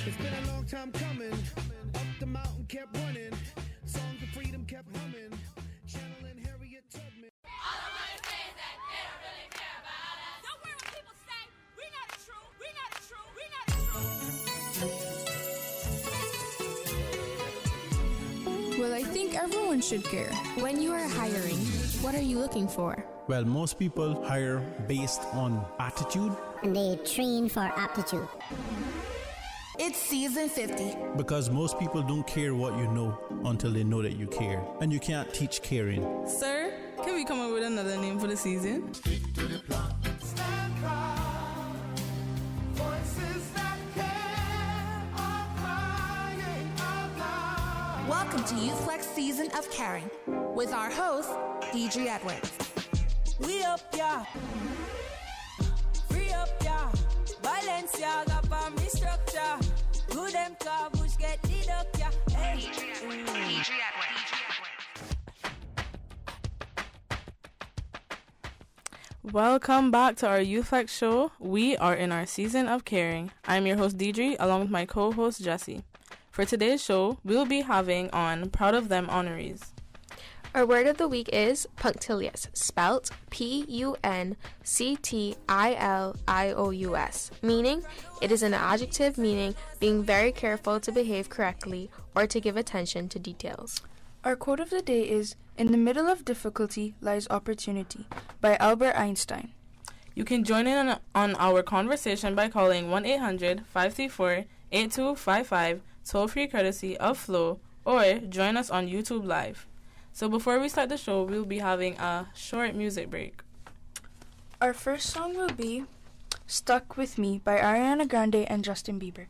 It's been a long time coming. Up the mountain kept running. Songs of freedom kept humming. Channeling Harriet Tubman. All I want to say is that they don't really care about us. Don't worry when people say, we know the truth, we know the truth, we know the truth. Well, I think everyone should care. When you are hiring, what are you looking for? Well, most people hire based on attitude. They train for aptitude. It's season 50. Because most people don't care what you know until they know that you care. And you can't teach caring. Sir, can we come up with another name for the season? Stick to the plot. Stand proud. Voices that care are crying out loud. Welcome to Youth Flex Season of Caring with our host, Deidre Edwards. We up, yeah. Free up, yeah. Balenciaga, palm structure. Good them car, bush get deduct, yeah. Hey. Deidre Edwards. Welcome back to our Youth Flex show. We are in our season of caring. I'm your host Deidre, along with my co-host Jessie. For today's show, we'll be having on Proud of Them honorees. Our word of the week is punctilious, spelt Punctilious, meaning it is an adjective meaning being very careful to behave correctly or to give attention to details. Our quote of the day is, "In the middle of difficulty lies opportunity," by Albert Einstein. You can join in on our conversation by calling 1-800-534-8255, toll-free courtesy of Flow, or join us on YouTube Live. So before we start the show, we'll be having a short music break. Our first song will be Stuck With Me by Ariana Grande and Justin Bieber.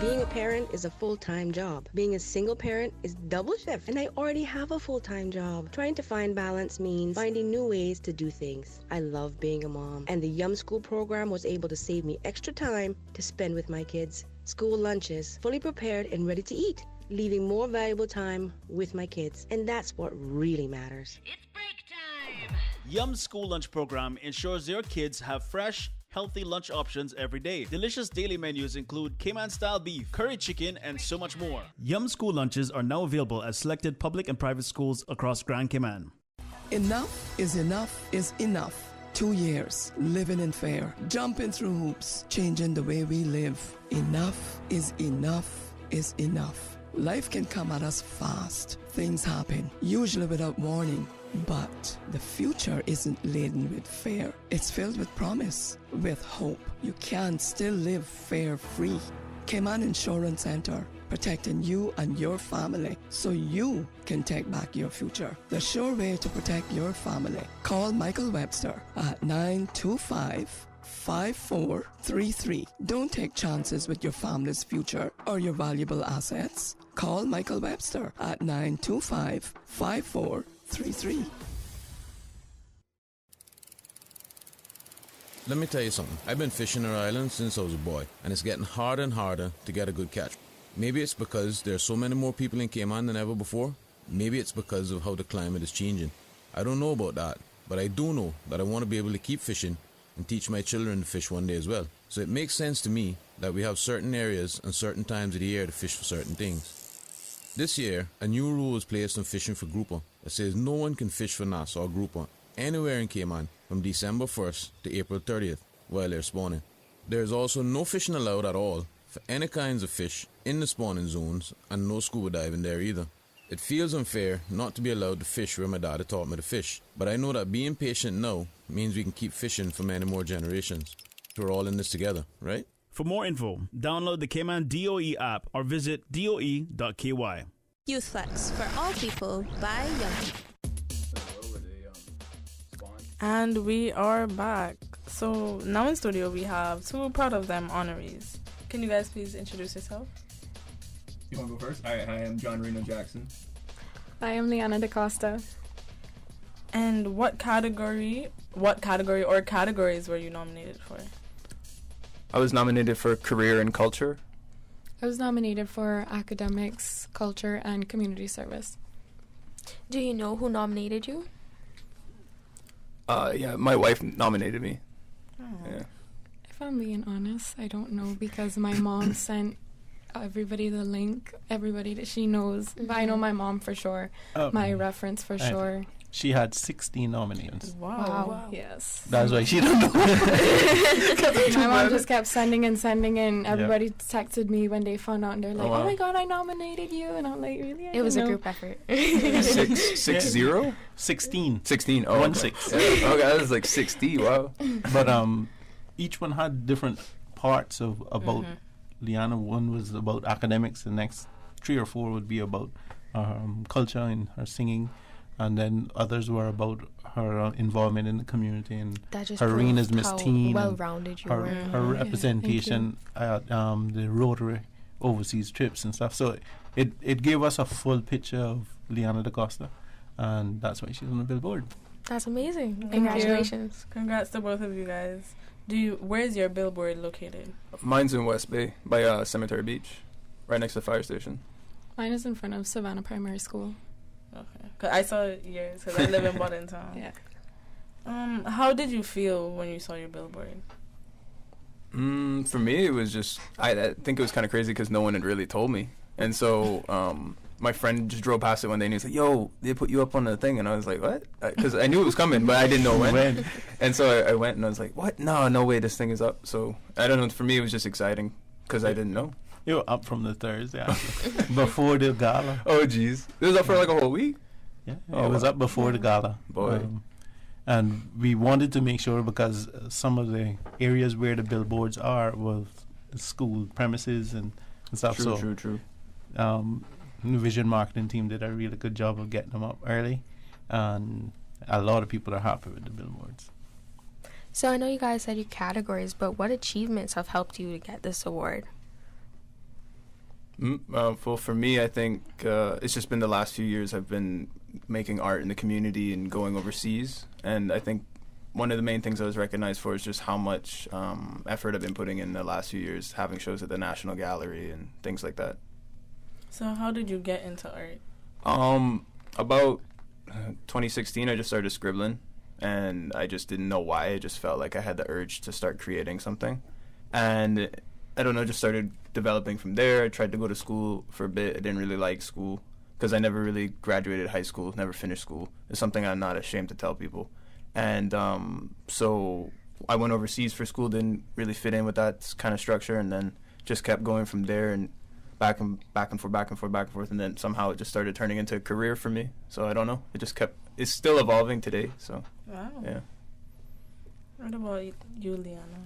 Being a parent is a full-time job. Being a single parent is double shift. And I already have a full-time job. Trying to find balance means finding new ways to do things. I love being a mom. And the Yum School program was able to save me extra time to spend with my kids. School lunches, fully prepared and ready to eat, leaving more valuable time with my kids. And that's what really matters. Yum School Lunch Program ensures your kids have fresh, healthy lunch options every day. Delicious daily menus include Cayman-style beef, curry chicken, and so much more. Yum School Lunches are now available at selected public and private schools across Grand Cayman. Enough is enough is enough. 2 years, living in fear, jumping through hoops, changing the way we live. Enough is enough is enough. Life can come at us fast. Things happen, usually without warning. But the future isn't laden with fear. It's filled with promise, with hope. You can still live fear-free. Cayman Insurance Center, protecting you and your family so you can take back your future. The sure way to protect your family. Call Michael Webster at 925-5433. Don't take chances with your family's future or your valuable assets. Call Michael Webster at 925-5433. Let me tell you something. I've been fishing our island since I was a boy, and it's getting harder and harder to get a good catch. Maybe it's because there are so many more people in Cayman than ever before. Maybe it's because of how the climate is changing. I don't know about that, but I do know that I want to be able to keep fishing and teach my children to fish one day as well. So it makes sense to me that we have certain areas and certain times of the year to fish for certain things. This year, a new rule was placed on fishing for grouper that says no one can fish for nass or grouper anywhere in Cayman from December 1st to April 30th while they're spawning. There is also no fishing allowed at all for any kinds of fish in the spawning zones, and no scuba diving there either. It feels unfair not to be allowed to fish where my dad taught me to fish, but I know that being patient now means we can keep fishing for many more generations. We're all in this together, right? For more info, download the Cayman DOE app or visit doe.ky. Youth Flex for all people by young people. And we are back. So now in studio we have two Proud of Them honorees. Can you guys please introduce yourself? You want to go first? I am John Reno Jackson. I am Liana DaCosta. And what category or categories were you nominated for? I was nominated for Career and Culture. I was nominated for Academics, Culture, and Community Service. Do you know who nominated you? Yeah, my wife nominated me. Oh. Yeah. If I'm being honest, I don't know because my mom sent everybody the link, everybody that she knows. Mm-hmm. But I know my mom for sure, my reference for sure. She had 16 nominations. Wow. Yes. That's why she don't know. My mom just kept sending and everybody texted me when they found out and they're like, oh my God, I nominated you. And I'm like, really? It was a group effort. 6-0? 16. 16. Oh, 1-6. Yeah. Okay, that was like 60. Wow. But each one had different parts of about Liana. One was about academics. The next 3 or 4 would be about culture and her singing. And then others were about her involvement in the community and her reign as Miss Teen, well-rounded you were. Her representation at the Rotary overseas trips and stuff. So it gave us a full picture of Liana DaCosta, and that's why she's on the Billboard. That's amazing. Thank Congratulations. You. Congrats to both of you guys. Where's your Billboard located? Mine's in West Bay by Cemetery Beach, right next to the fire station. Mine is in front of Savannah Primary School. Okay. Cause I saw yours because I live in Bordentown. Yeah. How did you feel when you saw your Billboard? For me, it was just, I think it was kind of crazy because no one had really told me. And so my friend just drove past it one day and he was like, yo, they put you up on the thing. And I was like, what? Because I knew it was coming, but I didn't know when. And so I went and I was like, what? No way, this thing is up. So I don't know. For me, it was just exciting because I didn't know. You were up from the Thursday before the gala. Oh, jeez. It was up for like a whole week? Yeah, it was up before the gala. Boy. And we wanted to make sure because some of the areas where the billboards are was school premises and stuff. True. The Vision marketing team did a really good job of getting them up early. And a lot of people are happy with the billboards. So I know you guys said your categories, but what achievements have helped you to get this award? Well, for me, I think it's just been the last few years I've been making art in the community and going overseas. And I think one of the main things I was recognized for is just how much effort I've been putting in the last few years, having shows at the National Gallery and things like that. So how did you get into art? About 2016, I just started scribbling, and I just didn't know why. I just felt like I had the urge to start creating something. And I don't know, just started developing from there. I tried to go to school for a bit. I didn't really like school because I never really graduated high school, never finished school. It's something I'm not ashamed to tell people. And so I went overseas for school, didn't really fit in with that kind of structure, and then just kept going from there and back and forth, and then somehow it just started turning into a career for me. So I don't know. It's still evolving today. So wow. Yeah. What about you, Liana?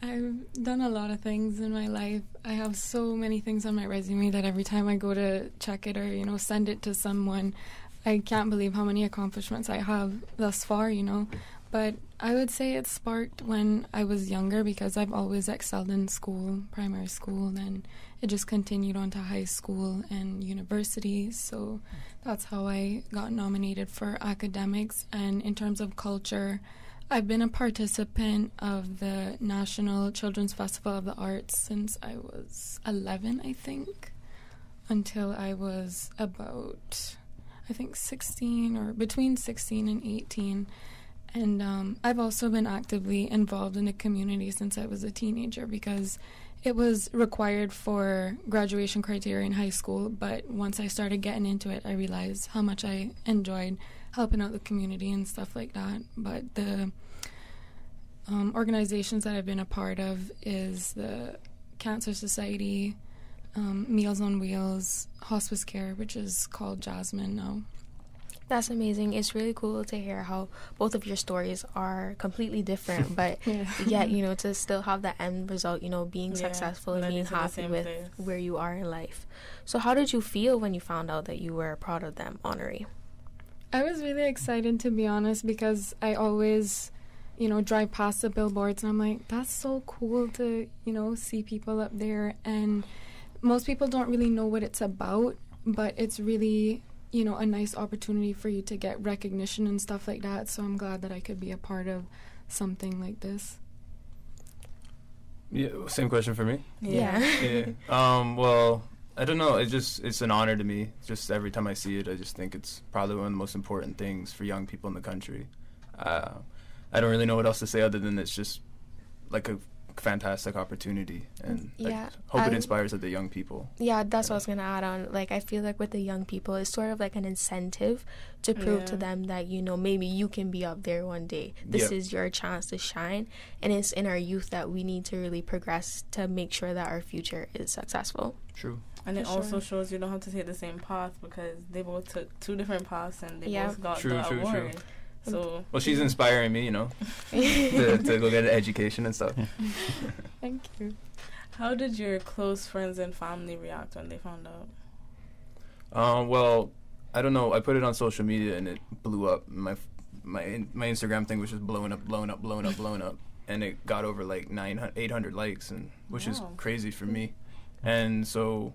I've done a lot of things in my life. I have so many things on my resume that every time I go to check it or, send it to someone, I can't believe how many accomplishments I have thus far, But I would say it sparked when I was younger because I've always excelled in school, primary school, and it just continued on to high school and university. So that's how I got nominated for academics. And in terms of culture, I've been a participant of the National Children's Festival of the Arts since I was 11, I think, until I was about, 16 or between 16 and 18. And I've also been actively involved in the community since I was a teenager because it was required for graduation criteria in high school. But once I started getting into it, I realized how much I enjoyed helping out the community and stuff like that. But the organizations that I've been a part of is the Cancer Society, Meals on Wheels, Hospice Care, which is called Jasmine now. That's amazing. It's really cool to hear how both of your stories are completely different, but yet, to still have the end result, being successful and being happy with where you are in life. So how did you feel when you found out that you were a part of them, Honoree? I was really excited, to be honest, because I always, drive past the billboards and I'm like, that's so cool to, see people up there. And most people don't really know what it's about, but it's really, a nice opportunity for you to get recognition and stuff like that. So I'm glad that I could be a part of something like this. Yeah, same question for me. Yeah. Well, I don't know. It's an honor to me. Just every time I see it, I just think it's probably one of the most important things for young people in the country. I don't really know what else to say other than it's just like a fantastic opportunity, and hope it inspires the young people. Yeah, that's what I was gonna add on. Like, I feel like with the young people, it's sort of like an incentive to prove to them that maybe you can be up there one day. This is your chance to shine, and it's in our youth that we need to really progress to make sure that our future is successful. True. And it also shows you don't have to take the same path because they both took two different paths and they both got the award. True. So well, she's inspiring me, to go get an education and stuff. Thank you. How did your close friends and family react when they found out? Well, I don't know. I put it on social media and it blew up. My Instagram thing was just blowing up, and it got over like 800 likes, and which is crazy for me. And so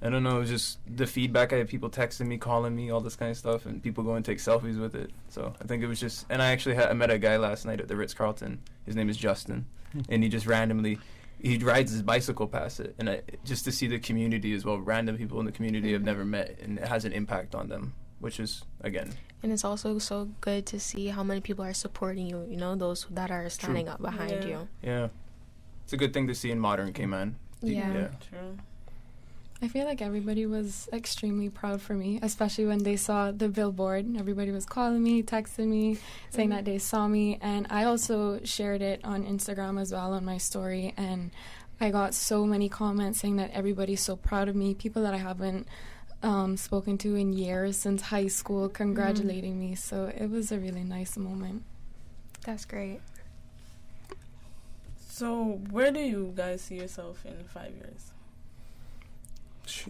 I don't know, it was just the feedback. I had people texting me, calling me, all this kind of stuff, and people go and take selfies with it. So I think it was just, and I actually I met a guy last night at the Ritz-Carlton. His name is Justin, and he just randomly, he rides his bicycle past it, and just to see the community as well, random people in the community I've never met, and it has an impact on them, which is, again. And it's also so good to see how many people are supporting you, those that are standing up behind you. Yeah. It's a good thing to see in modern Cayman. Yeah. True. I feel like everybody was extremely proud for me, especially when they saw the billboard. Everybody was calling me, texting me, saying that they saw me. And I also shared it on Instagram as well on my story. And I got so many comments saying that everybody's so proud of me, people that I haven't spoken to in years since high school congratulating me. So it was a really nice moment. That's great. So where do you guys see yourself in 5 years?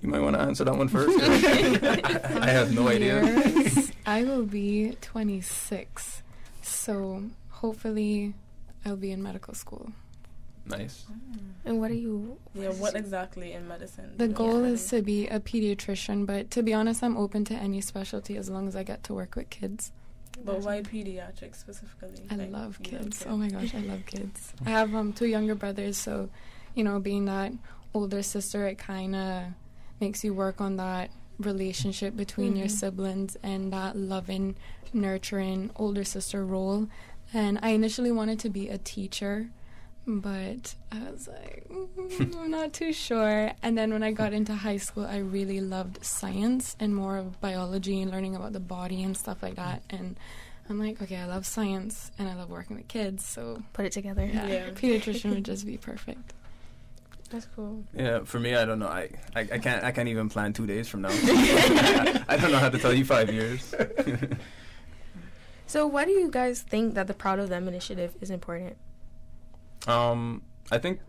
You might want to answer that one first. I have no idea. I will be 26, so hopefully I'll be in medical school. Nice. And what are you? Yeah, what exactly in medicine? The goal is to be a pediatrician, but to be honest, I'm open to any specialty as long as I get to work with kids. But why pediatrics specifically? I love kids. Oh my gosh, I love kids. I have 2 younger brothers, so, you know, being that older sister, it kind of makes you work on that relationship between your siblings and that loving, nurturing older sister role. And I initially wanted to be a teacher, but I was like, I'm not too sure. And then when I got into high school, I really loved science and more of biology and learning about the body and stuff like that. And I'm like, okay, I love science and I love working with kids, so put it together. Yeah. Pediatrician would just be perfect. That's cool. Yeah, for me, I don't know. I can't even plan 2 days from now. I don't know how to tell you 5 years. So why do you guys think that the Proud of Them initiative is important? I think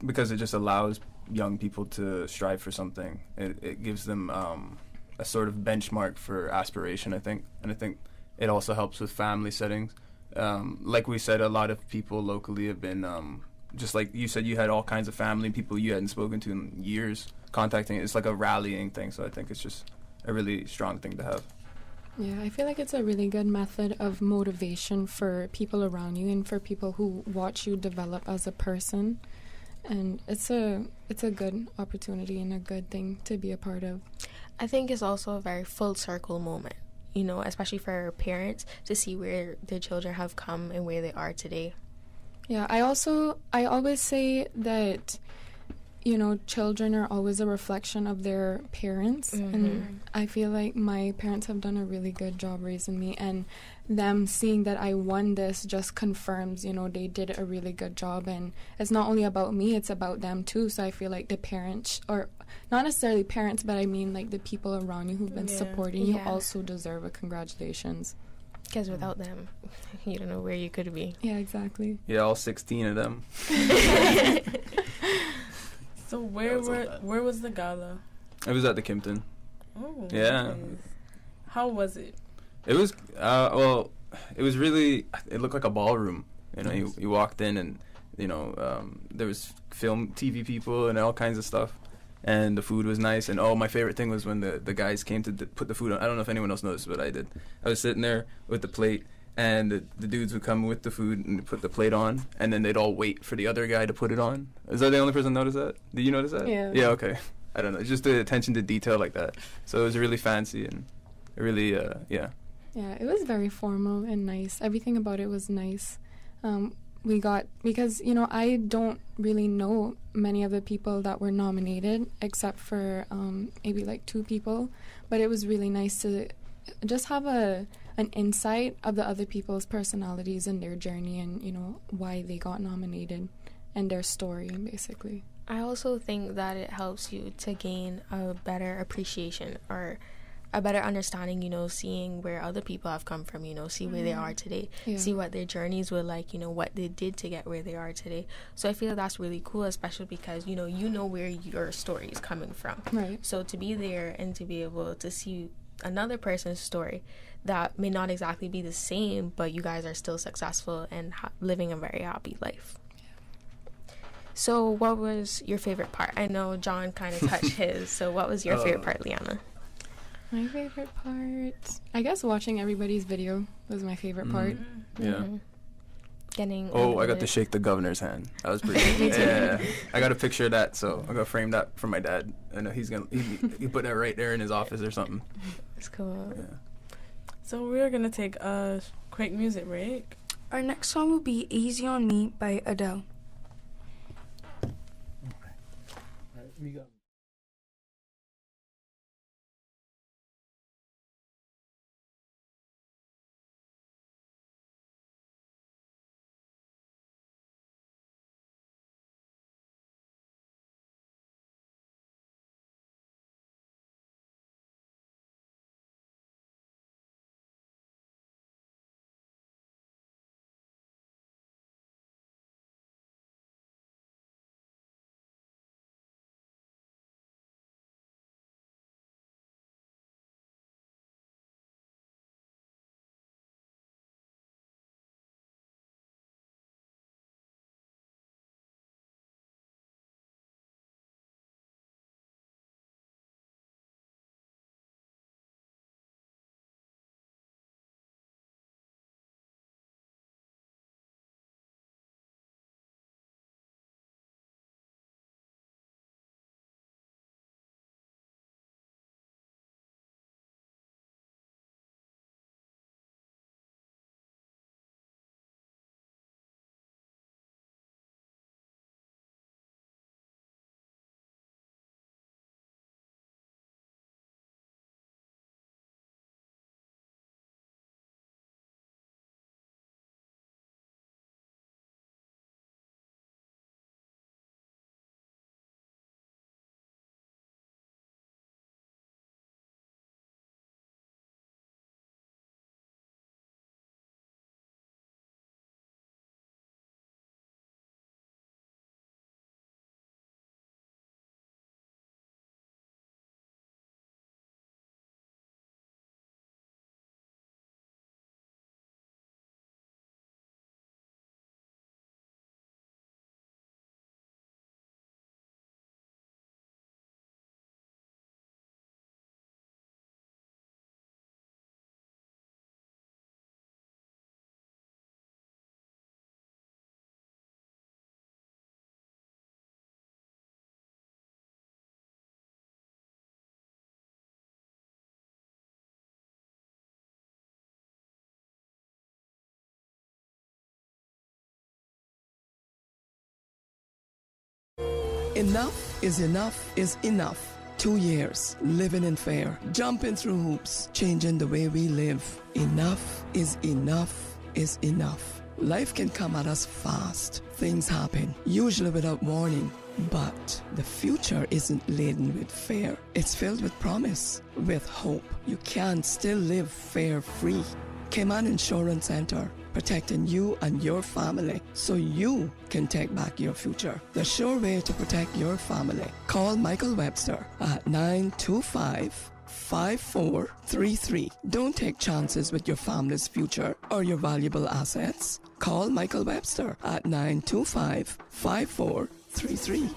because it just allows young people to strive for something. It gives them a sort of benchmark for aspiration, I think. And I think it also helps with family settings. Like we said, a lot of people locally have been, just like you said, you had all kinds of family people you hadn't spoken to in years contacting. It's like a rallying thing, so I think it's just a really strong thing to have. Yeah, I feel like it's a really good method of motivation for people around you and for people who watch you develop as a person. And it's a good opportunity and a good thing to be a part of. I think it's also a very full circle moment, you know, especially for parents to see where their children have come and where they are today. Yeah, I always say that, you know, children are always a reflection of their parents. And I feel like my parents have done a really good job raising me, and them seeing that I won this just confirms, you know, they did a really good job. And it's not only about me, it's about them too. So I feel like the parents, or not necessarily parents, but I mean like the people around you who've been supporting you also deserve a congratulations. Because without them, you don't know where you could be. Yeah, exactly. Yeah, all 16 of them. So where was the gala? It was at the Kimpton. Oh. Yeah. Nice. How was it? It was well. It was really. It looked like a ballroom. You know, you walked in and you know there was film, TV people, and all kinds of stuff. And the food was nice. And my favorite thing was when the guys came to put the food on. I don't know if anyone else noticed, but I did. I was sitting there with the plate. And the dudes would come with the food and put the plate on, and then they'd all wait for the other guy to put it on. Is that the only person notice that? Did you notice that? Yeah. Yeah, okay. I don't know. It's just the attention to detail like that. So it was really fancy and really, yeah. Yeah, it was very formal and nice. Everything about it was nice. Because, you know, I don't really know many of the people that were nominated, except for maybe like 2 people. But it was really nice to just have an insight of the other people's personalities and their journey and, you know, why they got nominated and their story, basically. I also think that it helps you to gain a better appreciation or a better understanding, you know, seeing where other people have come from, you know, see where they are today, see what their journeys were like, you know, what they did to get where they are today. So I feel that's really cool, especially because, you know where your story is coming from. Right. So to be there and to be able to see another person's story that may not exactly be the same, but you guys are still successful and living a very happy life. So what was your favorite part? I know John kind of touched his, so what was your favorite part, Liana? My favorite part, I guess watching everybody's video was my favorite part. Yeah. I got to shake the governor's hand. That was pretty Me too. Yeah. I got a picture of that, so I'm gonna frame that for my dad. I know he put that right there in his office or something. It's cool. Yeah. So we're gonna take a quick music break. Our next song will be Easy on Me by Adele. We got Enough is enough. 2 years living in fear, jumping through hoops, changing the way we live. Enough is enough. Life can come at us fast. Things happen, usually without warning. But the future isn't laden with fear. It's filled with promise, with hope. You can still live fear-free. Cayman Insurance Center, protecting you and your family so you can take back your future. The sure way to protect your family. Call Michael Webster at 925-5433. Don't take chances with your family's future or your valuable assets. Call Michael Webster at 925-5433.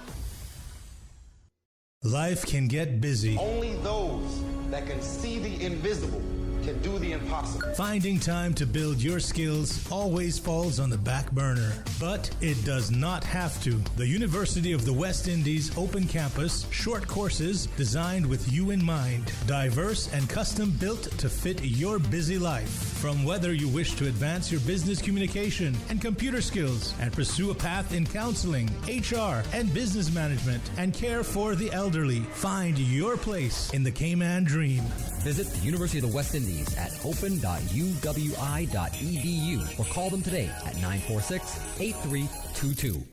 Life can get busy. Only those that can see the invisible can do the impossible. Finding time to build your skills always falls on the back burner, but it does not have to. The University of the West Indies Open Campus, short courses designed with you in mind, diverse and custom built to fit your busy life. From whether you wish to advance your business communication and computer skills and pursue a path in counseling, HR, and business management and care for the elderly, find your place in the Cayman Dream. Visit the University of the West Indies at open.uwi.edu or call them today at 946-8322.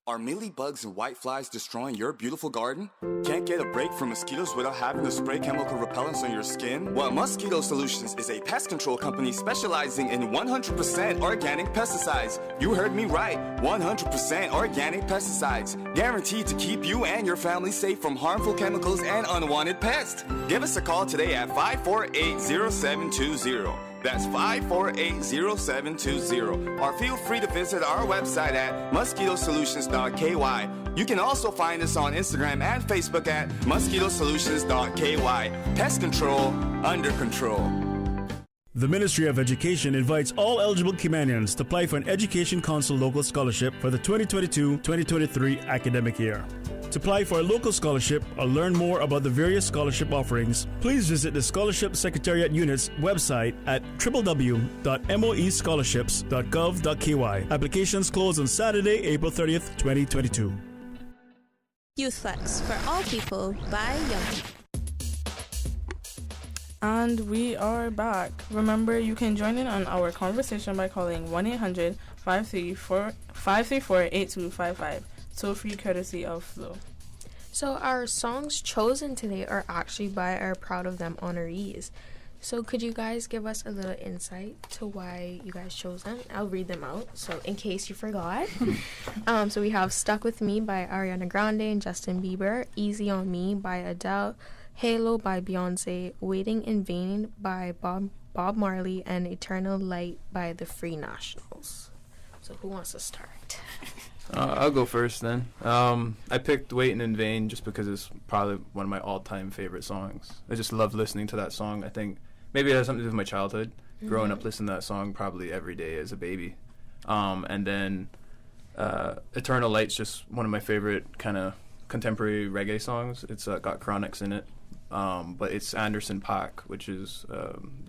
Are mealybugs and whiteflies destroying your beautiful garden? Can't get a break from mosquitoes without having to spray chemical repellents on your skin? Well, Mosquito Solutions is a pest control company specializing in 100% organic pesticides. You heard me right, 100% organic pesticides. Guaranteed to keep you and your family safe from harmful chemicals and unwanted pests. Give us a call today at 548-0720. That's 548-0720. Or feel free to visit our website at mosquitosolutions.ky. You can also find us on Instagram and Facebook at mosquitosolutions.ky. Pest control under control. The Ministry of Education invites all eligible Caymanians to apply for an Education Council Local Scholarship for the 2022-2023 academic year. To apply for a local scholarship or learn more about the various scholarship offerings, please visit the Scholarship Secretariat Unit's website at www.moescholarships.gov.ky. Applications close on Saturday, April 30th, 2022. Youth Flex for all people by young people. And we are back. Remember, you can join in on our conversation by calling 1-800-534-8255. Toll-free courtesy of Flow. So our songs chosen today are actually by our Proud of Them honorees. So could you guys give us a little insight to why you guys chose them? I'll read them out, so in case you forgot. So we have Stuck With Me by Ariana Grande and Justin Bieber, Easy On Me by Adele, Halo by Beyonce, Waiting in Vain by Bob Marley, and Eternal Light by the Free Nationals. So who wants to start? I'll go first then. I picked Waiting in Vain just because it's probably one of my all-time favorite songs. I just love listening to that song. I think maybe it has something to do with my childhood. Growing up listening to that song probably every day as a baby. And then Eternal Light's just one of my favorite kind of contemporary reggae songs. It's got Chronix in it. But it's Anderson .Paak, which is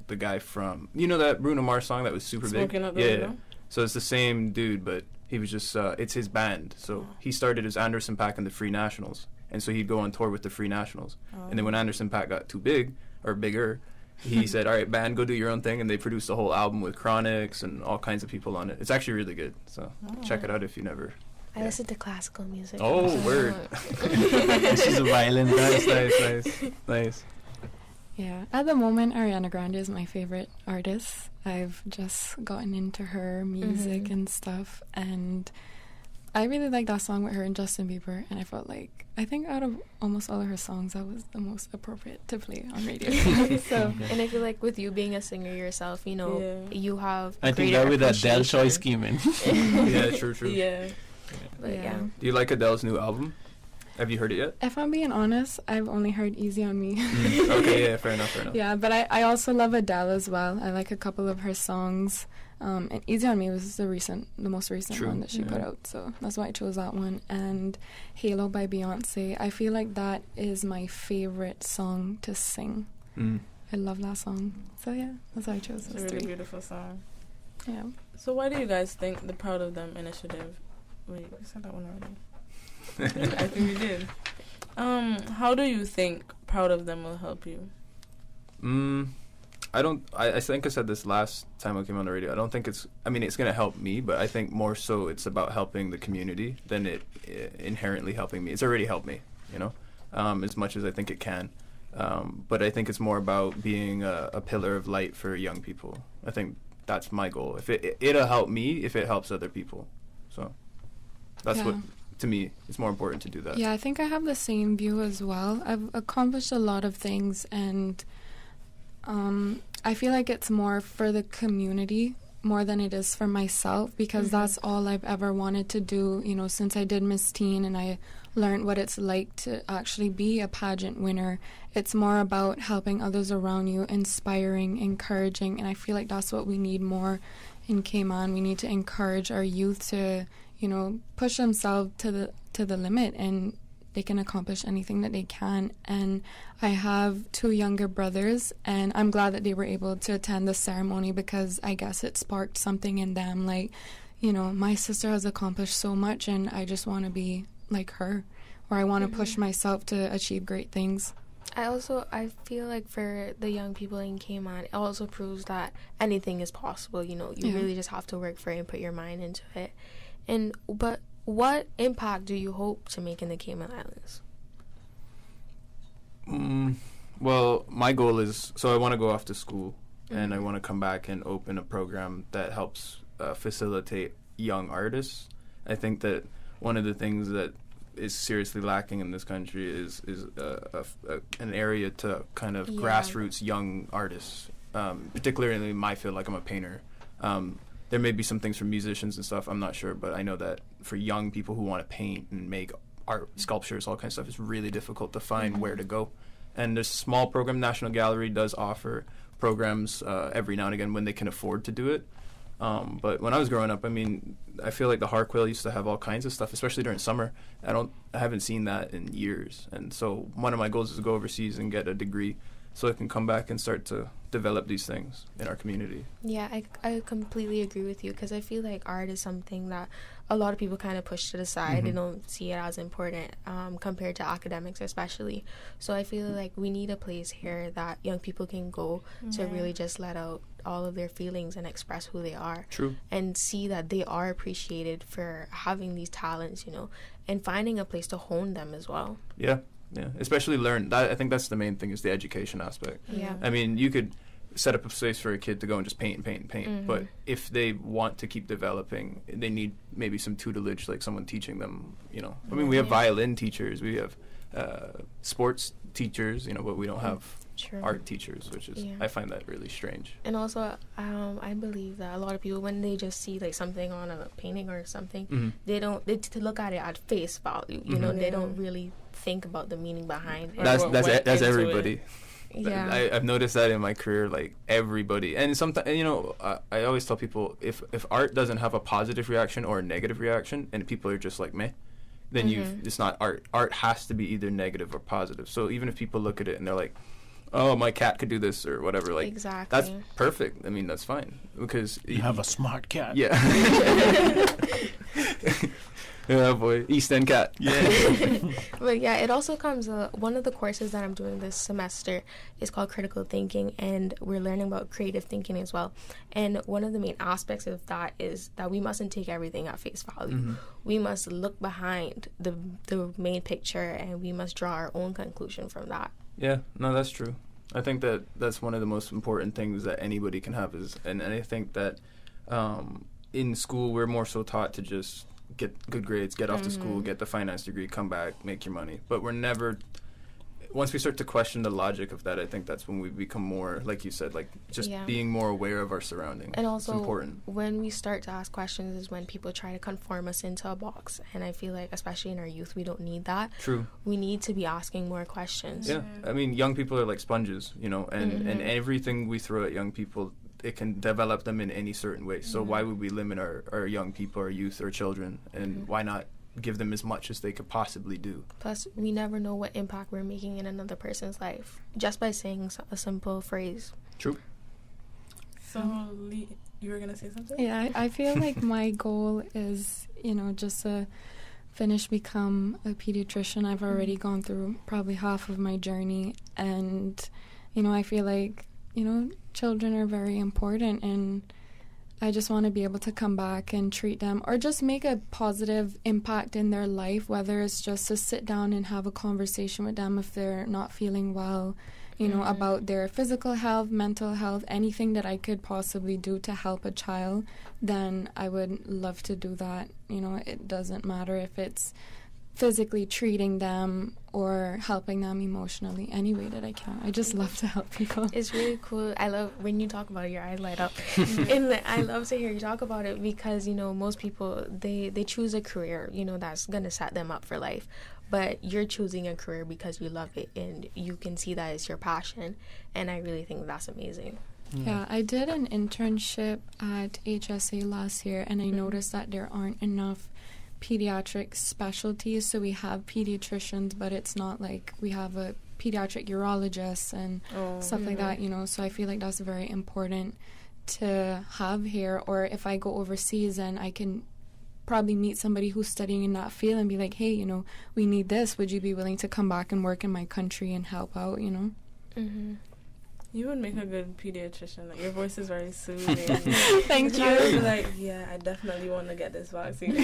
the guy from, you know that Bruno Mars song that was super big? Smoking Up the Window? So it's the same dude, but he was just, it's his band. So he started as Anderson .Paak and the Free Nationals. And so he'd go on tour with the Free Nationals. And then when Anderson .Paak got too big, or bigger, he said, all right, band, go do your own thing. And they produced a whole album with Chronix and all kinds of people on it. It's actually really good. So check it out if you never... I listen to classical music. Oh, word. She's a violin. Nice. Yeah, at the moment, Ariana Grande is my favorite artist. I've just gotten into her music and stuff, and I really like that song with her and Justin Bieber, and I felt like, I think out of almost all of her songs, that was the most appropriate to play on radio. So, and I feel like with you being a singer yourself, you know, you have I think that with that Adele choice came in. Yeah, true. Yeah. But yeah. Do you like Adele's new album? Have you heard it yet? If I'm being honest, I've only heard Easy On Me. Okay, yeah, fair enough. Yeah, but I also love Adele as well. I like a couple of her songs. And Easy On Me was the most recent one that she put out, so that's why I chose that one. And Halo by Beyonce, I feel like that is my favorite song to sing. I love that song. So yeah, that's why I chose those It's a really three. beautiful song. Yeah. So why do you guys think the Proud of Them initiative... Wait, we said that one already. I think you did. How do you think Proud of Them will help you? I think I said this last time I came on the radio. I don't think it's going to help me, but I think more so it's about helping the community than it inherently helping me. It's already helped me, as much as I think it can. But I think it's more about being a pillar of light for young people. I think that's my goal. If it'll help me if it helps other people. So that's what, to me, it's more important to do that. Yeah, I think I have the same view as well. I've accomplished a lot of things, and I feel like it's more for the community more than it is for myself, because that's all I've ever wanted to do, since I did Miss Teen and I learned what it's like to actually be a pageant winner. It's more about helping others around you, inspiring, encouraging, and I feel like that's what we need more in Cayman. We need to encourage our youth to, push themselves to the limit, and they can accomplish anything that they can. And I have 2 younger brothers, and I'm glad that they were able to attend the ceremony, because I guess it sparked something in them. Like, my sister has accomplished so much, and I just want to be like her, or I want to push myself to achieve great things. I feel like for the young people in Cayman, it also proves that anything is possible. You really just have to work for it and put your mind into it. But what impact do you hope to make in the Cayman Islands? Well, my goal is, I want to go off to school, and I want to come back and open a program that helps facilitate young artists. I think that one of the things that is seriously lacking in this country is an area to kind of grassroots young artists, particularly in my field. Like, I'm a painter. There may be some things for musicians and stuff, I'm not sure, but I know that for young people who want to paint and make art, sculptures, all kinds of stuff, it's really difficult to find where to go. And this small program, National Gallery, does offer programs every now and again when they can afford to do it. But when I was growing up, I feel like the Harquail used to have all kinds of stuff, especially during summer. I haven't seen that in years. And so one of my goals is to go overseas and get a degree so I can come back and start to develop these things in our community. Yeah, I completely agree with you, because I feel like art is something that a lot of people kind of push to the side. They don't see it as important compared to academics especially. So I feel like we need a place here that young people can go to really just let out all of their feelings and express who they are. True. And see that they are appreciated for having these talents, and finding a place to hone them as well. Yeah, especially learn. I think that's the main thing, is the education aspect. Yeah. You could set up a space for a kid to go and just paint, but if they want to keep developing, they need maybe some tutelage, like someone teaching them, we have violin teachers, we have sports teachers, but we don't have art teachers, which is, I find that really strange. And also, I believe that a lot of people, when they just see like something on a painting or something, they to look at it at face value, they don't really think about the meaning behind it. That's everybody. Yeah. I've noticed that in my career, like everybody. And sometimes, I always tell people, if art doesn't have a positive reaction or a negative reaction, and people are just like meh, then it's not art. Art has to be either negative or positive. So even if people look at it and they're like, oh, my cat could do this or whatever, like, exactly. That's perfect. That's fine, because you have a smart cat. Yeah. Yeah, boy, East End cat. Yeah. But yeah, it also comes. One of the courses that I'm doing this semester is called Critical Thinking, and we're learning about creative thinking as well. And one of the main aspects of that is that we mustn't take everything at face value. We must look behind the main picture, and we must draw our own conclusion from that. Yeah, no, that's true. I think that's one of the most important things that anybody can have and I think that in school we're more so taught to just get good grades, get off to school, get the finance degree, come back, make your money. But we're never, once we start to question the logic of that, I think that's when we become more, like you said, like just being more aware of our surroundings. And also, it's important. When we start to ask questions is when people try to conform us into a box. And I feel like, especially in our youth, we don't need that. True. We need to be asking more questions. Yeah. Young people are like sponges, and everything we throw at young people, it can develop them in any certain way. So why would we limit our young people, our youth, our children, and why not give them as much as they could possibly do? Plus, we never know what impact we're making in another person's life just by saying a simple phrase. True. So, Lee, you were going to say something? Yeah, I feel like my goal is, just to finish become a pediatrician. I've already gone through probably half of my journey, and I feel like children are very important, and I just want to be able to come back and treat them or just make a positive impact in their life, whether it's just to sit down and have a conversation with them if they're not feeling well, about their physical health, mental health, anything that I could possibly do to help a child, then I would love to do that. It doesn't matter if it's physically treating them or helping them emotionally, any way that I can. I just love to help people. It's really cool. I love when you talk about it, your eyes light up. And I love to hear you talk about it because, most people, they choose a career, that's going to set them up for life. But you're choosing a career because you love it and you can see that it's your passion. And I really think that's amazing. Yeah, I did an internship at HSA last year, and I noticed that there aren't enough pediatric specialties. So we have pediatricians, but it's not like we have a pediatric urologist and stuff like that, So I feel like that's very important to have here. Or if I go overseas, and I can probably meet somebody who's studying in that field and be like, hey, we need this. Would you be willing to come back and work in my country and help out, You would make a good pediatrician. Like, your voice is very soothing. Thank you. I would be like, yeah, I definitely want to get this vaccine.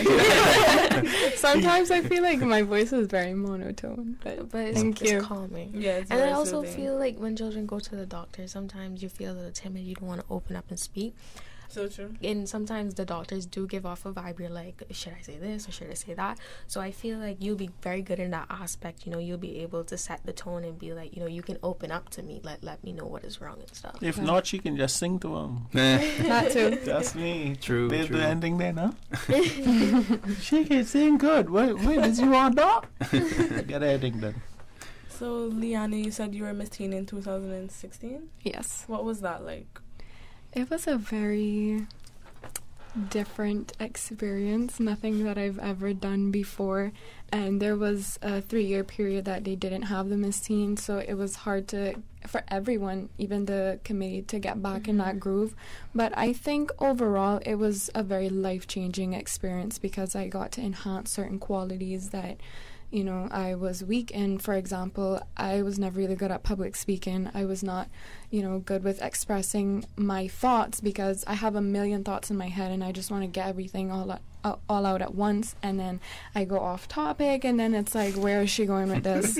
Sometimes I feel like my voice is very monotone, but it's calming. Yeah, it's and very I also soothing. feel like when children go to the doctor, sometimes you feel a little timid. You don't want to open up and speak. So true. And sometimes the doctors do give off a vibe. You're like, should I say this or should I say that? So I feel like you'll be very good in that aspect. You'll be able to set the tone and be like, you can open up to me. Let me know what is wrong and stuff. If not, she can just sing to him. That too. That's me. True. There's the ending there, no? She can sing good. Wait, did you want that? Get ending then. So, Liana, you said you were Miss Teen in 2016? Yes. What was that like? It was a very different experience, nothing that I've ever done before. And there was a 3-year period that they didn't have the Miss Teen, so it was hard for everyone, even the committee, to get back in that groove. But I think overall it was a very life-changing experience because I got to enhance certain qualities that I was weak in. For example, I was never really good at public speaking. I was not, good with expressing my thoughts because I have a million thoughts in my head and I just want to get everything all out at once, and then I go off topic and then it's like, where is she going with this?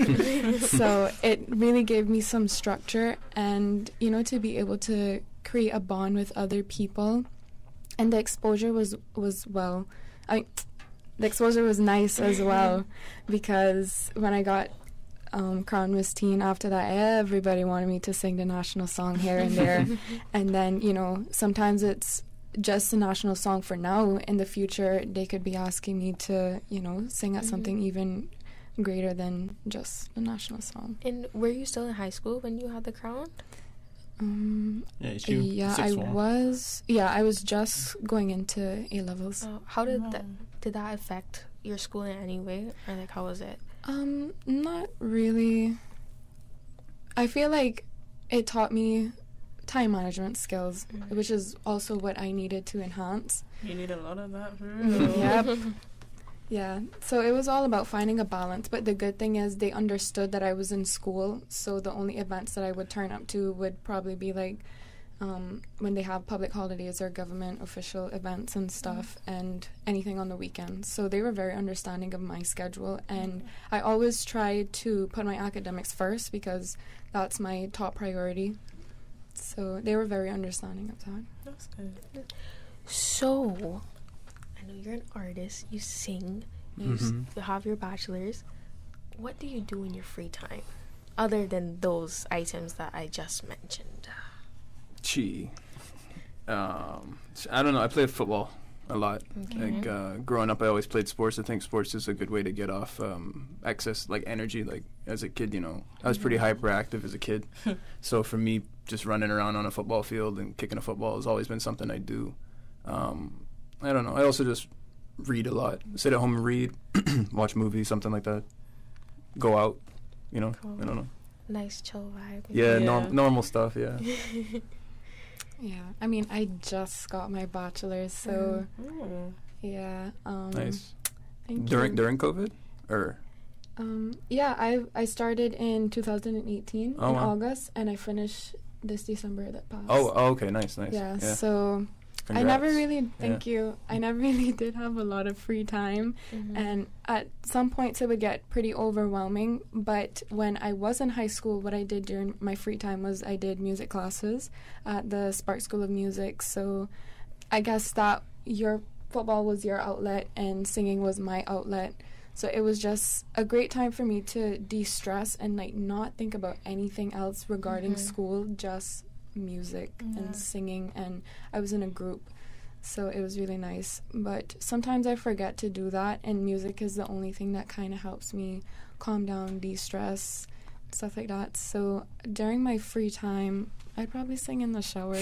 So it really gave me some structure and, to be able to create a bond with other people. And the exposure was the exposure was nice as well because when I got crowned Miss Teen, after that everybody wanted me to sing the national song here and there. And then, sometimes it's just the national song for now. In the future, they could be asking me to, sing at something even greater than just the national song. And were you still in high school when you had the crown? I was. Yeah, I was just going into A levels. How did that affect your school in any way, or like how was it? Not really. I feel like it taught me time management skills, which is also what I needed to enhance. You need a lot of that. Yep. Yeah, so it was all about finding a balance, but the good thing is they understood that I was in school, so the only events that I would turn up to would probably be like when they have public holidays or government official events and stuff, and anything on the weekends. So they were very understanding of my schedule, and I always tried to put my academics first because that's my top priority. So they were very understanding of that. That's good. So, I know you're an artist, you sing, you have your bachelor's. What do you do in your free time, other than those items that I just mentioned? I don't know. I play football a lot. Okay. Like growing up, I always played sports. I think sports is a good way to get off excess energy. Like as a kid, I was pretty hyperactive as a kid. So for me, just running around on a football field and kicking a football has always been something I do. I don't know. I also just read a lot. Sit at home and read, watch movies, something like that. Go out, Cool. I don't know. Nice chill vibe. Yeah, normal stuff, yeah. Yeah, I mean, I just got my bachelor's, so yeah. Nice. Thank during you. COVID, or Yeah, I started in 2018 Oh, in wow. August, and I finished this December that passed. oh, okay, nice. Yeah, so I never Congrats. really, thank Yeah. you. I never really did have a lot of free time, and at some points it would get pretty overwhelming. But when I was in high school, what I did during my free time was I did music classes at the Spark School of Music. So I guess that your football was your outlet and singing was my outlet. So it was just a great time for me to de-stress and like not think about anything else regarding school, just music and singing, and I was in a group, so it was really nice. But sometimes I forget to do that, and music is the only thing that kind of helps me calm down, de-stress, stuff like that. So during my free time, I'd probably sing in the shower.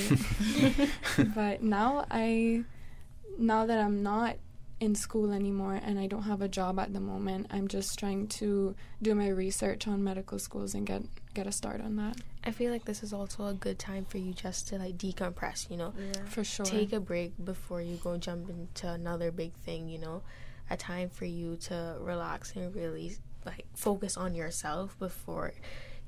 But now that I'm not in school anymore and I don't have a job at the moment, I'm just trying to do my research on medical schools and get a start on that. I feel like this is also a good time for you just to like decompress, you know. For sure. Take a break before you go jump into another big thing, you know. A time for you to relax and really like focus on yourself before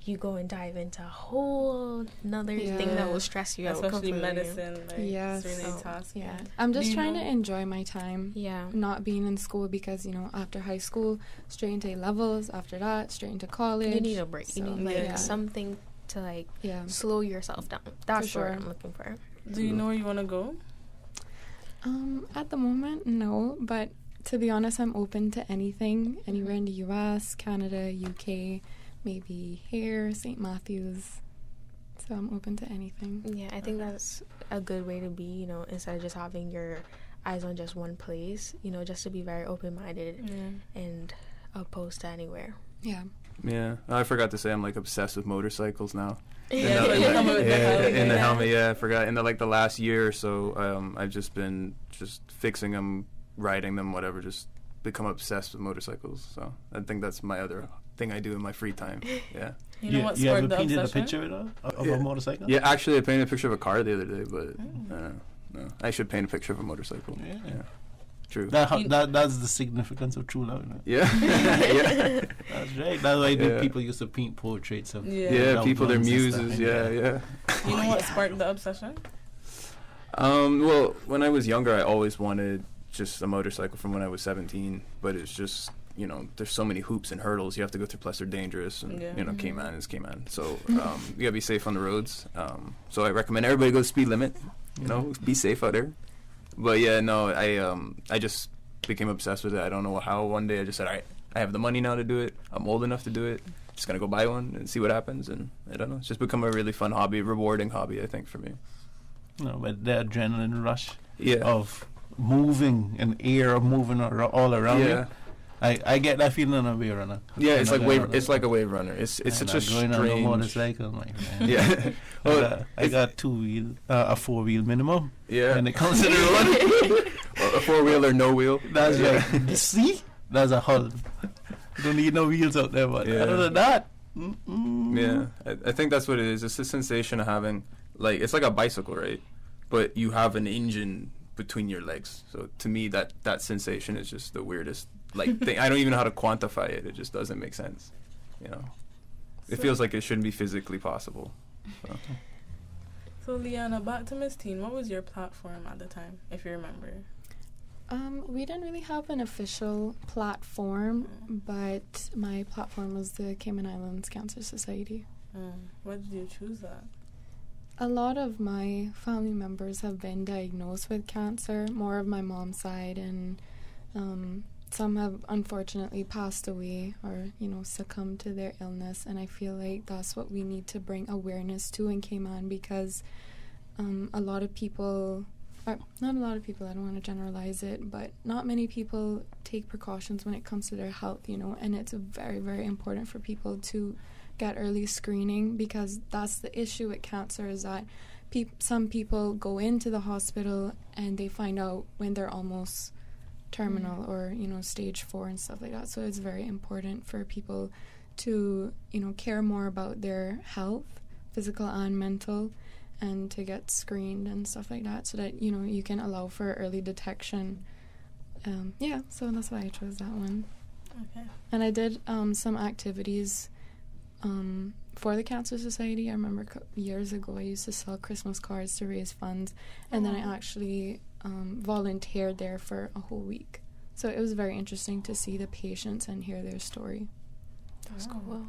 you go and dive into a whole another thing that will stress you out. Especially completely. medicine, like, Yes. it's really Oh, tasking. Yeah, I'm just Do you trying know- to enjoy my time. Yeah. Not being in school because, you know, after high school, straight into A-levels, after that, straight into college. You need a break. You So, need like yeah. something to like Yeah. slow yourself down. That's For what sure. I'm looking for. Do you know where you want to go? At the moment, no, but to be honest, I'm open to anything, anywhere in the US, Canada, UK, maybe here, St. Matthews. So I'm open to anything. Yeah, I think that's a good way to be, you know, instead of just having your eyes on just one place, you know, just to be very open-minded and opposed to anywhere. Yeah. Yeah, I forgot to say I'm like obsessed with motorcycles now. Yeah, so you come with the helmet, in the yeah. helmet. Yeah, I forgot. In the last year or so, I've just been just fixing them, riding them, whatever. Just become obsessed with motorcycles. So I think that's my other thing I do in my free time. Yeah. You know what you ever sparked the painted a obsession? picture of Yeah. a motorcycle? Yeah, actually, I painted a picture of a car the other day, but no, I should paint a picture of a motorcycle. Yeah. True. That's the significance of true love. Isn't it? Yeah. Yeah. That's right. That's why Yeah. people used to paint portraits of Yeah, people, their loved ones and muses. stuff, Yeah. You know what sparked the obsession? Well, when I was younger, I always wanted just a motorcycle from when I was 17, but it's just, you know, there's so many hoops and hurdles you have to go through, plus they're dangerous, and, you know, Cayman is Cayman. So, you gotta be safe on the roads. So I recommend everybody go speed limit, you know, be safe out there. But yeah, no, I just became obsessed with it. I don't know how. One day I just said, all right, I have the money now to do it. I'm old enough to do it. Just gonna go buy one and see what happens. And I don't know, it's just become a really fun hobby, rewarding hobby, I think, for me. No, but the adrenaline rush Yeah. of moving and air moving all around Yeah. you. I get that feeling on a wave runner. Yeah, it's I'm like not gonna wave. run. It's like a wave runner. It's And such I'm a going on a strange. motorcycle, my man. Yeah. I got 2-wheel, a 4-wheel minimum. Yeah. And it comes to the road. Well, a 4-wheel or no wheel. That's Yeah. right. See, that's a hull. You don't need no wheels out there, but Yeah. other than that, Yeah, I think that's what it is. It's the sensation of having, like, it's like a bicycle, right? But you have an engine between your legs. So to me, that sensation is just the weirdest, like, thing. I don't even know how to quantify it. It just doesn't make sense, you know? It feels like it shouldn't be physically possible. So, Liana, back to Miss Teen. What was your platform at the time, if you remember? We didn't really have an official platform, but my platform was the Cayman Islands Cancer Society. Why did you choose that? A lot of my family members have been diagnosed with cancer, more of my mom's side, and some have unfortunately passed away or, you know, succumbed to their illness, and I feel like that's what we need to bring awareness to in Cayman, because a lot of people, or not a lot of people, I don't want to generalize it, but not many people take precautions when it comes to their health, you know, and it's very, very important for people to get early screening, because that's the issue with cancer, is that some people go into the hospital and they find out when they're almost terminal or, you know, stage 4 and stuff like that. So it's very important for people to, you know, care more about their health, physical and mental, and to get screened and stuff like that, so that, you know, you can allow for early detection Yeah, so that's why I chose that one. Okay. And I did some activities for the Cancer Society. I remember years ago I used to sell Christmas cards to raise funds, and then I actually volunteered there for a whole week. So it was very interesting to see the patients and hear their story. That was cool.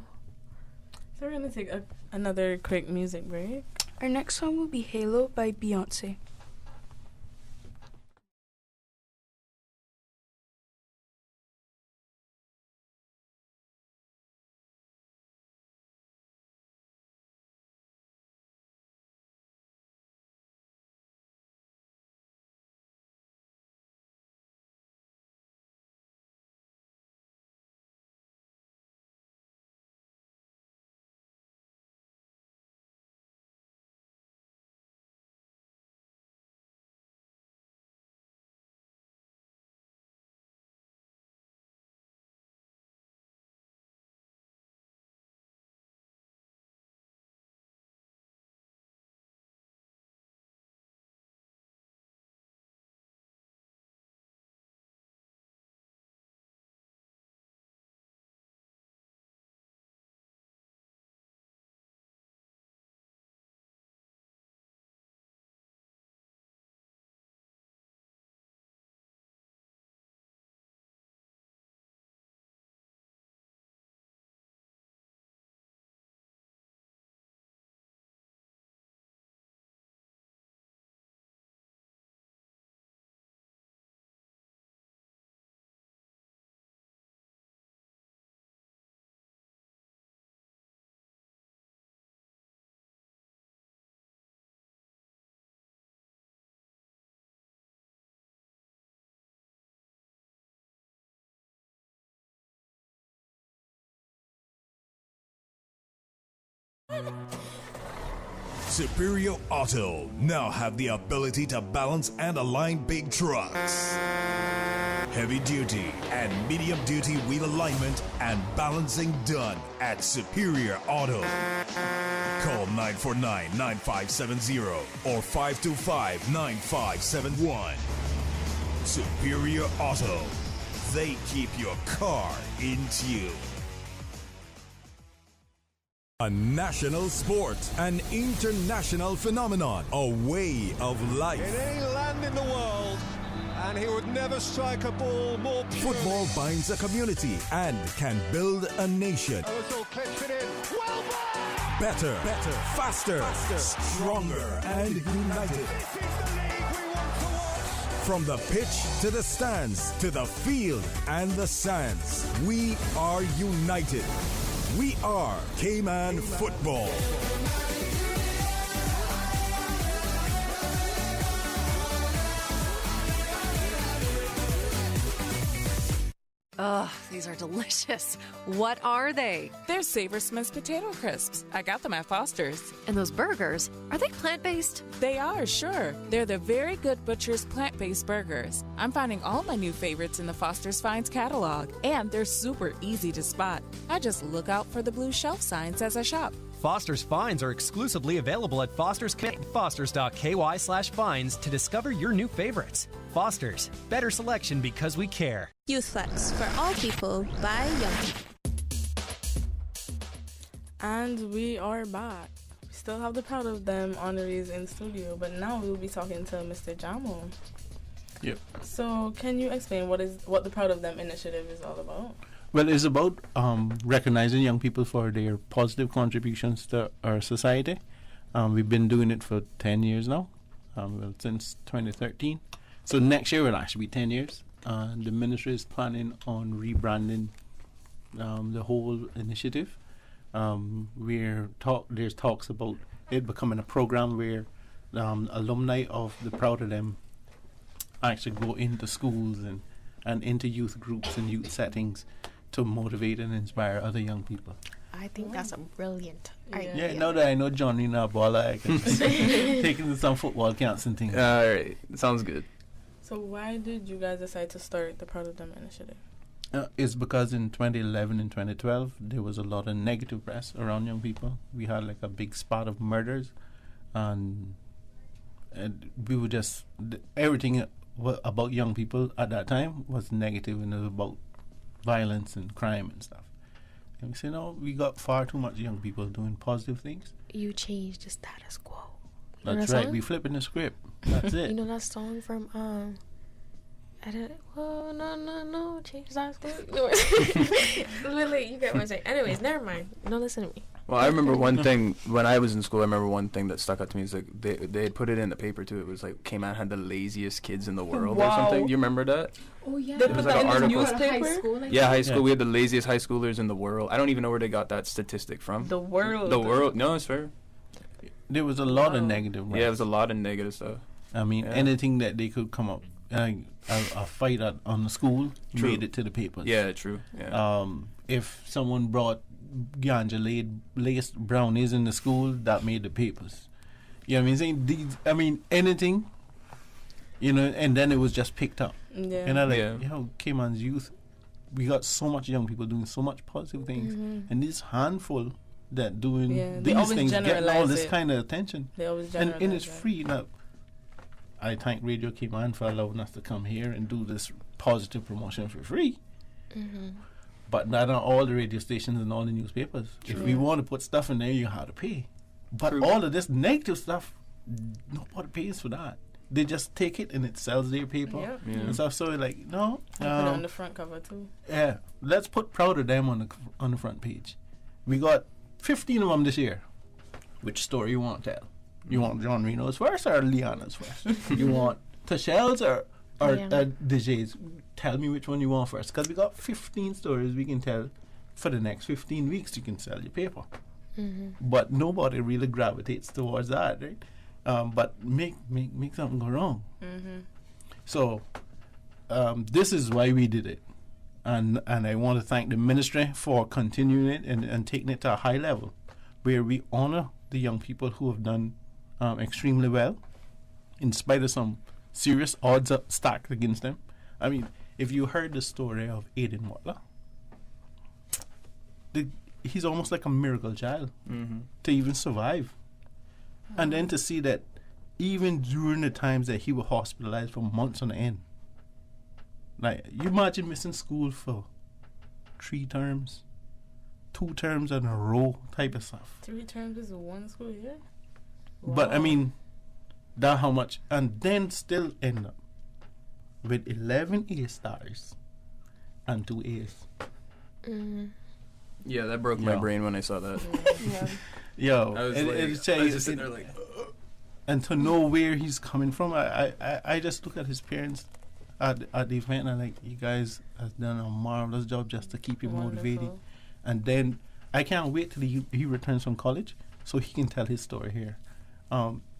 So we're going to take another quick music break. Our next song will be Halo by Beyonce. Superior Auto now have the ability to balance and align big trucks. Heavy duty and medium duty wheel alignment and balancing done at Superior Auto. Call 949-9570 or 525-9571. Superior Auto. They keep your car in tune. A national sport, an international phenomenon, a way of life. In any land in the world, and he would never strike a ball more pure. Football binds a community and can build a nation. Clips it in. Well done! Better, faster, stronger, and united. From the pitch to the stands, to the field and the sands, we are united. We are Cayman Football. Ugh, these are delicious. What are they? They're Savor Smith's Potato Crisps. I got them at Foster's. And those burgers, are they plant-based? They are, sure. They're the Very Good Butcher's plant-based burgers. I'm finding all my new favorites in the Foster's Finds catalog, and they're super easy to spot. I just look out for the blue shelf signs as I shop. Foster's Finds are exclusively available at Foster's. Fosters.ky/finds to discover your new favorites. Foster's, better selection because we care. Youth Flex for all people by young people. And we are back. We still have the Proud of Them honorees in studio, but now we'll be talking to Mr. Jamo. Yep. So, can you explain what the Proud of Them initiative is all about? Well, it's about recognizing young people for their positive contributions to our society. We've been doing it for 10 years now, since 2013. So next year will actually be 10 years. The ministry is planning on rebranding the whole initiative. There's talks about it becoming a program where alumni of the Proud of Them actually go into schools and into youth groups and youth settings to motivate and inspire other young people. I think that's a brilliant idea. Yeah, now that I know Johnny Nabola, I can take him to some football camps and things. All right, sounds good. So why did you guys decide to start the Proud of Them initiative? It's because in 2011 and 2012, there was a lot of negative press around young people. We had like a big spot of murders, and we were just, everything about young people at that time was negative, and it was about violence and crime and stuff. And we say, no, we got far too much young people doing positive things. You changed the status quo. That's right. We flipping the script. That's it. You know that song from I don't. Whoa, no, change the status quo. Literally, you get what I'm saying. Anyways, never mind. Don't listen to me. Well, I remember one thing when I was in school. I remember one thing that stuck out to me is like they had put it in the paper too. It was like Cayman had the laziest kids in the world or something. You remember that? Oh yeah. It was like an article. High school, like high school. We had the laziest high schoolers in the world. I don't even know where they got that statistic from. The world. The world. No, it's fair. There was a lot of negative. Yeah, it was a lot of negative stuff. I mean, anything that they could come up. A fight on the school made it to the papers. Yeah, true. Yeah. If someone brought ganja laced brownies in the school, that made the papers. You know what I mean? Anything, and then it was just picked up. Yeah. And Cayman's youth, we got so much young people doing so much positive things, and this handful that doing these things getting all this kind of attention. They always generalize and it's free now. I thank Radio Cayman for allowing us to come here and do this positive promotion for free. Mm-hmm. But not on all the radio stations and all the newspapers. True. If we want to put stuff in there, you have to pay. But all of this negative stuff, nobody pays for that. They just take it and it sells their paper and stuff. So like, no. Put it on the front cover too. Yeah, let's put Proud of Them on the front page. We got 15 of them this year. Which story you want to tell? You want John Reno's first or Liana's first? You want Tashel's or DJ's? Tell me which one you want first. Because we got 15 stories we can tell for the next 15 weeks. You can sell your paper. Mm-hmm. But nobody really gravitates towards that, right? But make something go wrong. Mm-hmm. So this is why we did it. And I want to thank the ministry for continuing it and taking it to a high level where we honor the young people who have done extremely well in spite of some serious odds stacked against them. I mean, if you heard the story of Aiden Butler, he's almost like a miracle child to even survive. And then to see that even during the times that he was hospitalized for months on end, like, you imagine missing school for 3 terms, 2 terms in a row type of stuff. 3 terms is one school year? But I mean, that how much, and then still end up with 11 A stars and 2 A's. Mm-hmm. Yeah, that broke my brain when I saw that. Yo, I was just sitting there like, and to know where he's coming from, I just look at his parents at the event and I'm like, you guys have done a marvelous job just to keep you motivated. And then I can't wait till he returns from college so he can tell his story here.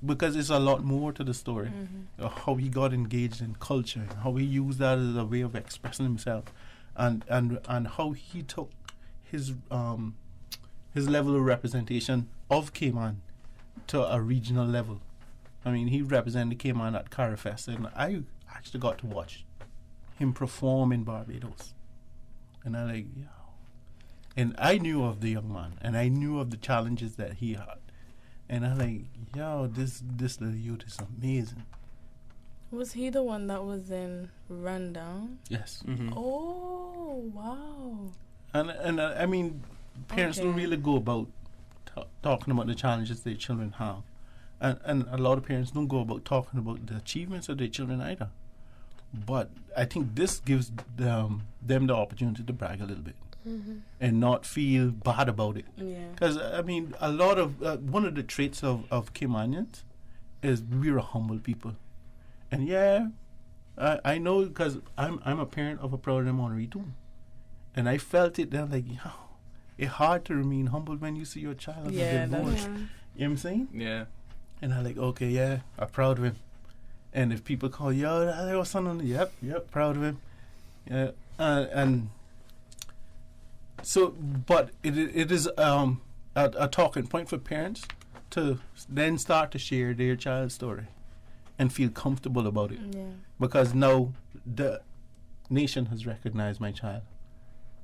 Because there's a lot more to the story. How he got engaged in culture, how he used that as a way of expressing himself, and how he took his level of representation of Cayman to a regional level. I mean, he represented Cayman at Carafest, and I actually got to watch him perform in Barbados. And I like, yeah. And I knew of the young man, and I knew of the challenges that he had. And I like, yo, this little youth is amazing. Was he the one that was in Rundown? Yes. Oh, wow. And I mean, parents don't really go about talking about the challenges their children have. And a lot of parents don't go about talking about the achievements of their children either. But I think this gives them the opportunity to brag a little bit. And not feel bad about it. Because, I mean, a lot of, one of the traits of Caymanians is we're a humble people. And I know because I'm a parent of a Proud of Them honoree too. And I felt it then like, yo, it's hard to remain humble when you see your child divorced. You know what I'm saying? Yeah. And I'm like, okay, I'm proud of him. And if people call, yo, that your son on the, yep, proud of him. Yeah. And so, but it is a talking point for parents to then start to share their child's story and feel comfortable about it. Because now the nation has recognized my child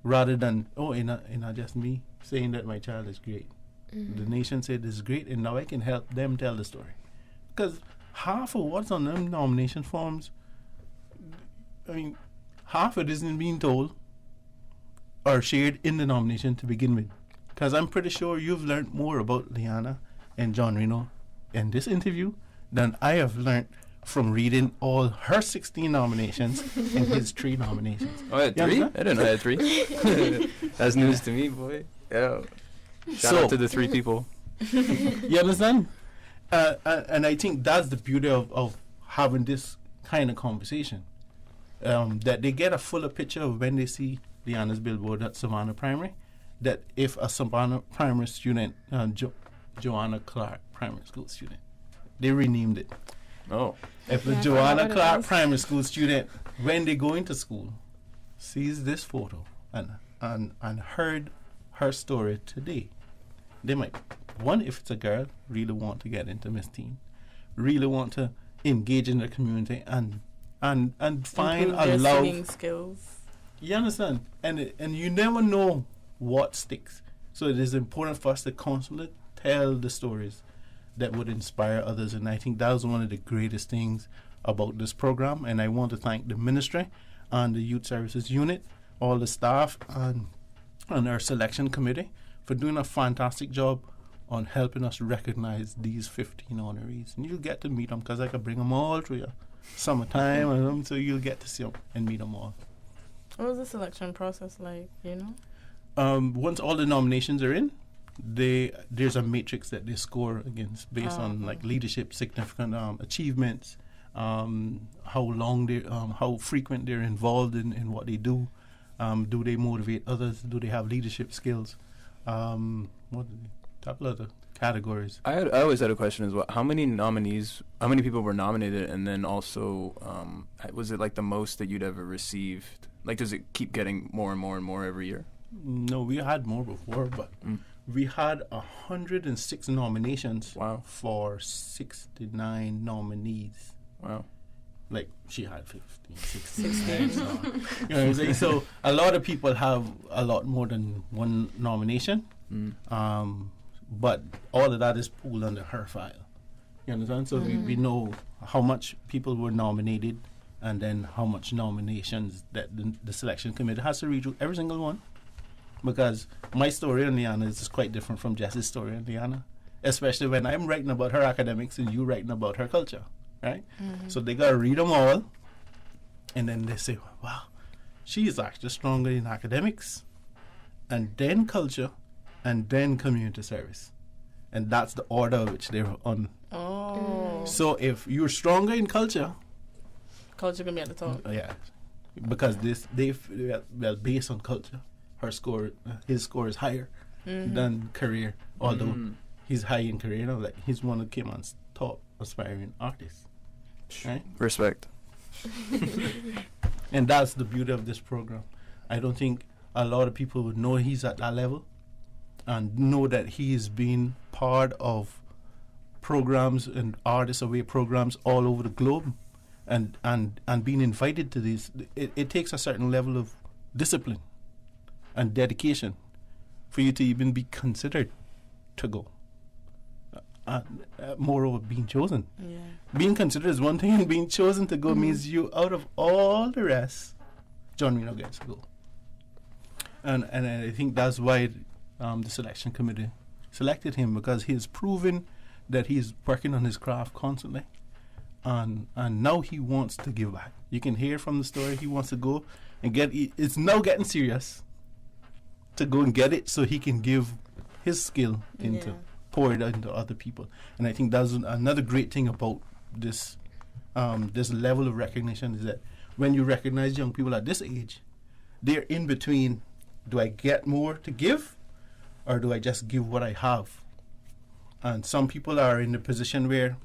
rather than, it's not just me saying that my child is great. The nation said this is great, and now I can help them tell the story. Because half of what's on them nomination forms I mean, half it isn't being told or shared in the nomination to begin with. Because I'm pretty sure you've learned more about Liana and John Reno in this interview than I have learned from reading all her 16 nominations and his 3 nominations. Oh, I had 3? I didn't know I had 3. That's news to me, boy. Yeah. Shout out to the 3 people. You understand? And I think that's the beauty of having this kind of conversation. That they get a fuller picture of when they see Liana's billboard at Savannah Primary. That if a Savannah Primary student, Joanna Clark Primary School student, they renamed it. Oh. If a Joanna Clark Primary School student, when they go into school, sees this photo and heard her story today, they might, one, if it's a girl, really want to get into Miss Teen, really want to engage in the community and find a love. Singing skills. You understand? And you never know what sticks. So it is important for us to constantly tell the stories that would inspire others. And I think that was one of the greatest things about this program. And I want to thank the ministry and the Youth Services Unit, all the staff and our selection committee for doing a fantastic job on helping us recognize these 15 honorees. And you'll get to meet them because I can bring them all through your summertime, and so you'll get to see them and meet them all. What was the selection process like, you know? Once all the nominations are in, there's a matrix that they score against based on like leadership, significant achievements, how frequent they're involved in what they do. Do they motivate others? Do they have leadership skills? What are the couple other categories? I always had a question as well. How many people were nominated, and then also was it like the most that you'd ever received? Like, does it keep getting more and more and more every year? No, we had more before, but we had 106 nominations for 69 nominees. Wow. Like, she had 15, 16. So, you know what I'm saying? So a lot of people have a lot more than one nomination. But all of that is pooled under her file. You understand? So we know how much people were nominated and then how much nominations that the selection committee has to read through every single one. Because my story on Liana is quite different from Jess's story on Liana. Especially when I'm writing about her academics and you writing about her culture. Right? So they got to read them all. And then they say, wow, she is actually stronger in academics and then culture and then community service. And that's the order which they're on. Oh. So if you're stronger in culture can be at the top. Yeah. Because based on culture, his score is higher than career. Although he's high in career now, like he's one who came on top aspiring artist. Right? Respect. And that's the beauty of this program. I don't think a lot of people would know he's at that level and know that he is being part of programs and Artists Away programs all over the globe and being invited to these. It takes a certain level of discipline and dedication for you to even be considered to go. Moreover, being chosen. Yeah. Being considered is one thing, and being chosen to go means you, out of all the rest, John Reno gets to go. And I think that's why the selection committee selected him, because he has proven that he's working on his craft constantly. And now he wants to give back. You can hear from the story he wants to go and get it. It's now getting serious to go and get it so he can give his skill into pour it into other people. And I think that's another great thing about this this level of recognition, is that when you recognize young people at this age, they're in between, do I get more to give or do I just give what I have? And some people are in the position where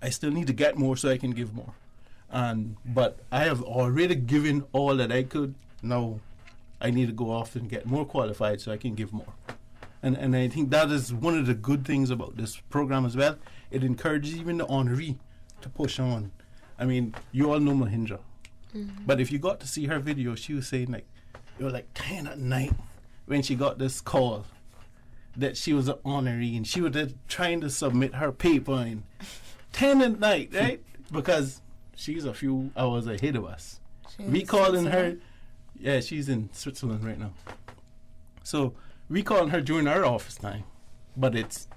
I still need to get more so I can give more. But I have already given all that I could. Now I need to go off and get more qualified so I can give more. And I think that is one of the good things about this program as well. It encourages even the honoree to push on. I mean, you all know Mahindra. But if you got to see her video, she was saying like, it was like 10 at night when she got this call that she was an honoree, and she was trying to submit her paper in 10 at night, right? Because she's a few hours ahead of us. recalling her. Yeah, she's in Switzerland right now. So recalling her during her office time, but it's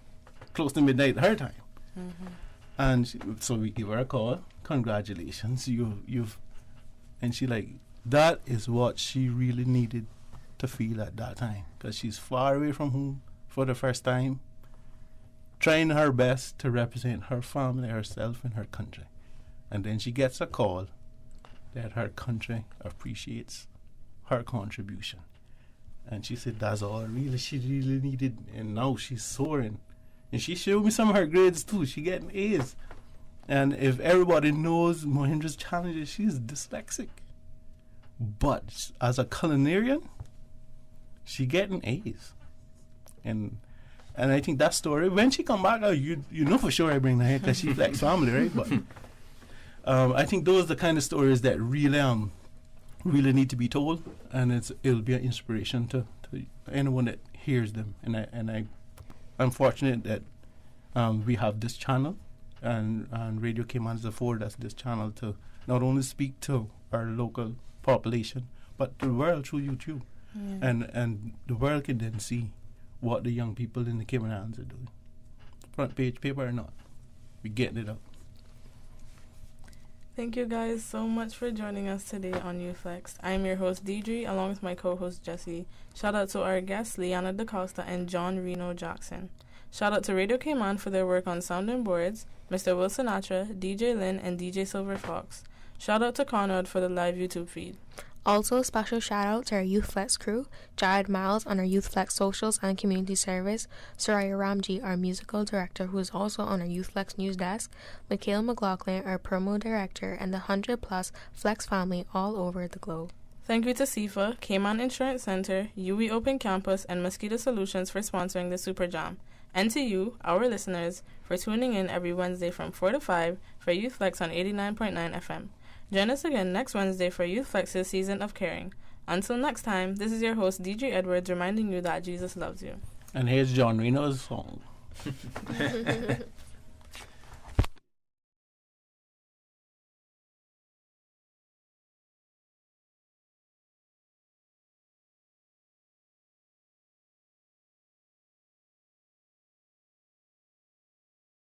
close to midnight her time. Mm-hmm. And so we give her a call. Congratulations, you've. And she like, that is what she really needed to feel at that time, because she's far away from home for the first time, trying her best to represent her family, herself, and her country. And then she gets a call that her country appreciates her contribution. And she said that's all she really needed. And now she's soaring. And she showed me some of her grades too. She getting A's. And if everybody knows Mohindra's challenges, she's dyslexic. But as a culinarian, she getting A's. And I think that story, when she come back, you know for sure I bring her here because she's like family, right? But I think those are the kind of stories that really need to be told, and it'll be an inspiration to anyone that hears them. And I'm fortunate that we have this channel, and Radio Cayman has afforded us this channel to not only speak to our local population, but to the world through YouTube. Yeah. And the world can then see what the young people in the Cayman Islands are doing. Front page paper or not, we're getting it out. Thank you guys so much for joining us today on YouFlex. I am your host, Deidre, along with my co-host, Jesse. Shout out to our guests, Liana DaCosta and John Reno Jackson. Shout out to Radio Cayman for their work on sounding boards, Mr. Will Sinatra, DJ Lynn, and DJ Silver Fox. Shout out to Conrad for the live YouTube feed. Also, special shout out to our YouthFlex crew, Jared Miles on our YouthFlex socials and community service, Soraya Ramji, our musical director, who is also on our YouthFlex news desk, Michaela McLaughlin, our promo director, and the 100+ Flex family all over the globe. Thank you to SIFA, Cayman Insurance Center, UWI Open Campus, and Mosquito Solutions for sponsoring the Super Jam. And to you, our listeners, for tuning in every Wednesday from 4 to 5 for YouthFlex on 89.9 FM. Join us again next Wednesday for YouthFlex's Season of Caring. Until next time, this is your host, DJ Edwards, reminding you that Jesus loves you. And here's John Reno's song.